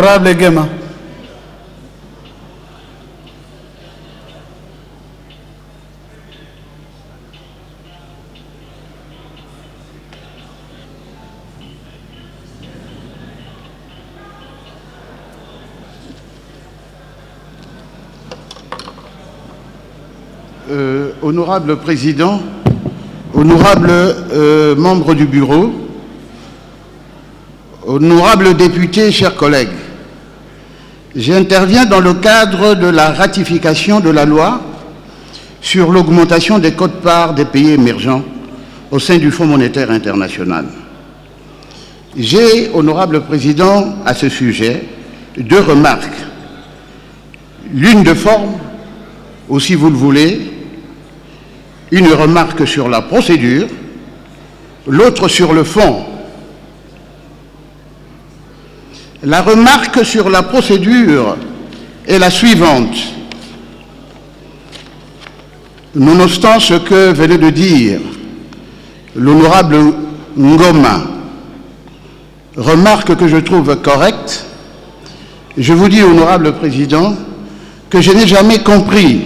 Honorable Gema. Honorable Président, honorables membres du Bureau, honorables députés, chers collègues, j'interviens dans le cadre de la ratification de la loi sur l'augmentation des quotes-parts des pays émergents au sein du Fonds monétaire international. J'ai, honorable Président, à ce sujet, deux remarques. L'une de forme, ou si vous le voulez, une remarque sur la procédure, l'autre sur le fond. La remarque sur la procédure est la suivante. Nonobstant ce que venait de dire l'honorable Ngoma, remarque que je trouve correcte, je vous dis, honorable Président, que je n'ai jamais compris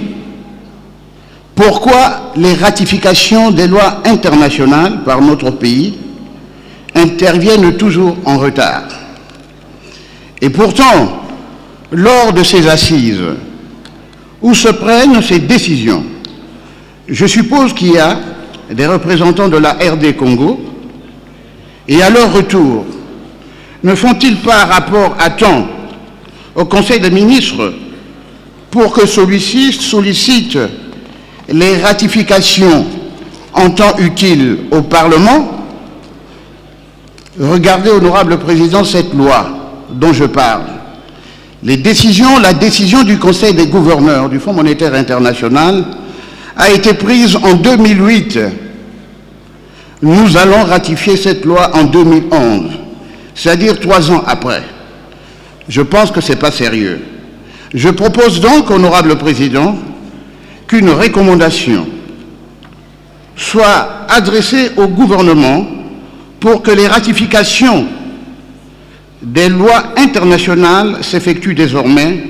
pourquoi les ratifications des lois internationales par notre pays interviennent toujours en retard. Et pourtant, lors de ces assises, où se prennent ces décisions, je suppose qu'il y a des représentants de la RD Congo, et à leur retour, ne font-ils pas rapport à temps au Conseil des ministres pour que celui-ci sollicite les ratifications en temps utile au Parlement? Regardez, honorable Président, cette loi dont je parle. La décision du Conseil des gouverneurs du Fonds monétaire international a été prise en 2008. Nous allons ratifier cette loi en 2011, c'est-à-dire 3 ans après. Je pense que ce n'est pas sérieux. Je propose donc, honorable Président, qu'une recommandation soit adressée au gouvernement pour que les ratifications des lois internationales s'effectuent désormais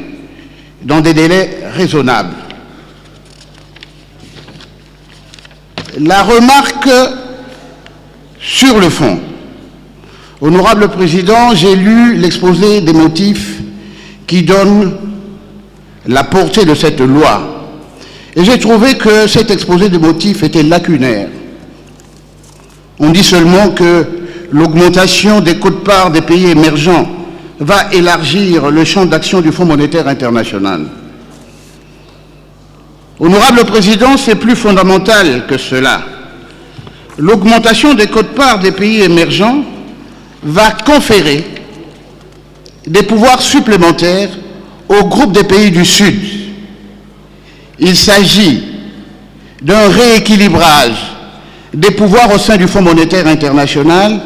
dans des délais raisonnables. La remarque sur le fond. Honorable Président, j'ai lu l'exposé des motifs qui donne la portée de cette loi. Et j'ai trouvé que cet exposé de motifs était lacunaire. On dit seulement que l'augmentation des quotes-parts des pays émergents va élargir le champ d'action du Fonds monétaire international. Honorable Président, c'est plus fondamental que cela. L'augmentation des quotes-parts des pays émergents va conférer des pouvoirs supplémentaires au groupe des pays du Sud. Il s'agit d'un rééquilibrage des pouvoirs au sein du Fonds monétaire international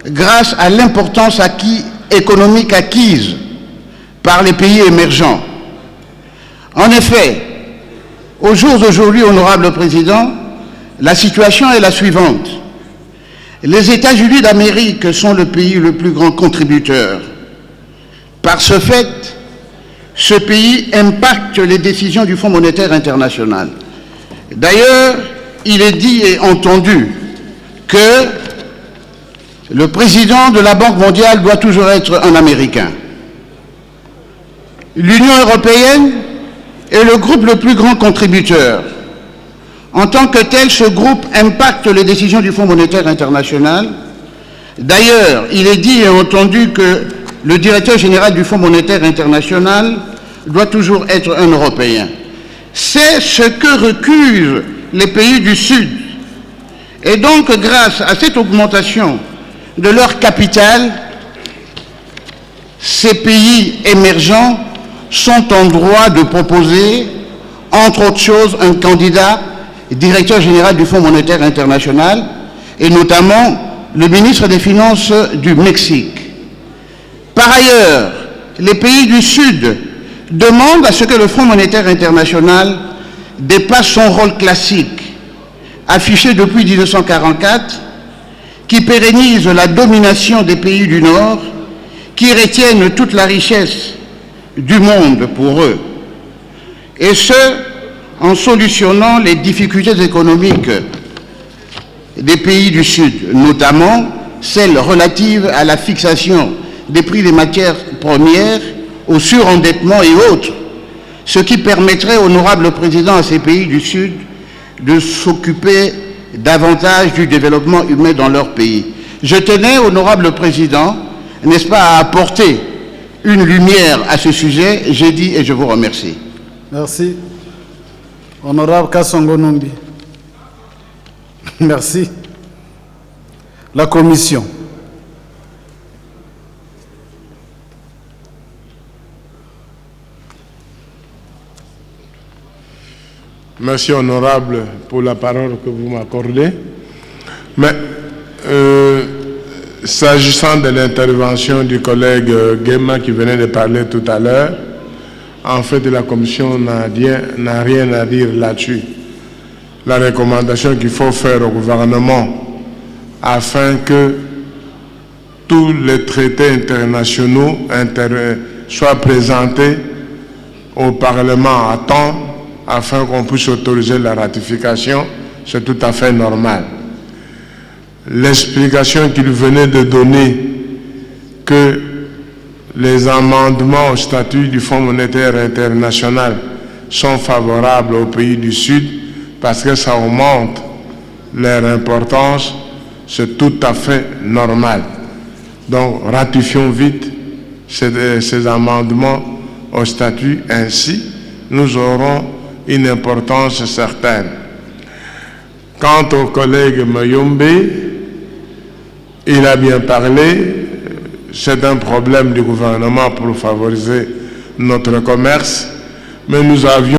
grâce à l'importance économique acquise par les pays émergents. En effet, au jour d'aujourd'hui, honorable Président, la situation est la suivante. Les États-Unis d'Amérique sont le pays le plus grand contributeur. Par ce fait, ce pays impacte les décisions du Fonds monétaire international. D'ailleurs, il est dit et entendu que le président de la Banque mondiale doit toujours être un Américain. L'Union européenne est le groupe le plus grand contributeur. En tant que tel, ce groupe impacte les décisions du Fonds monétaire international. D'ailleurs, il est dit et entendu que le directeur général du Fonds monétaire international doit toujours être un Européen. C'est ce que recusent les pays du Sud. Et donc, grâce à cette augmentation de leur capital, ces pays émergents sont en droit de proposer, entre autres choses, un candidat directeur général du Fonds monétaire international, et notamment le ministre des Finances du Mexique. Par ailleurs, les pays du Sud demandent à ce que le Fonds monétaire international dépasse son rôle classique, affiché depuis 1944, qui pérennise la domination des pays du Nord, qui retiennent toute la richesse du monde pour eux, et ce, en solutionnant les difficultés économiques des pays du Sud, notamment celles relatives à la fixation des prix des matières premières, au surendettement et autres, ce qui permettrait, honorable président, à ces pays du Sud de s'occuper davantage du développement humain dans leur pays. Je tenais, honorable président, n'est-ce pas, à apporter une lumière à ce sujet. J'ai dit et je vous remercie. Merci. Honorable Kassongo Numbi. Merci. La Commission. Merci, honorable, pour la parole que vous m'accordez. Mais s'agissant de l'intervention du collègue Guéma qui venait de parler tout à l'heure, en fait, la Commission n'a rien à dire là-dessus. La recommandation qu'il faut faire au gouvernement afin que tous les traités internationaux soient présentés au Parlement à temps afin qu'on puisse autoriser la ratification, c'est tout à fait normal. L'explication qu'il venait de donner que les amendements au statut du Fonds monétaire international sont favorables aux pays du Sud parce que ça augmente leur importance, c'est tout à fait normal. Donc ratifions vite ces amendements au statut, ainsi nous aurons une importance certaine. Quant au collègue Mayombe, il a bien parlé, c'est un problème du gouvernement pour favoriser notre commerce, mais nous avions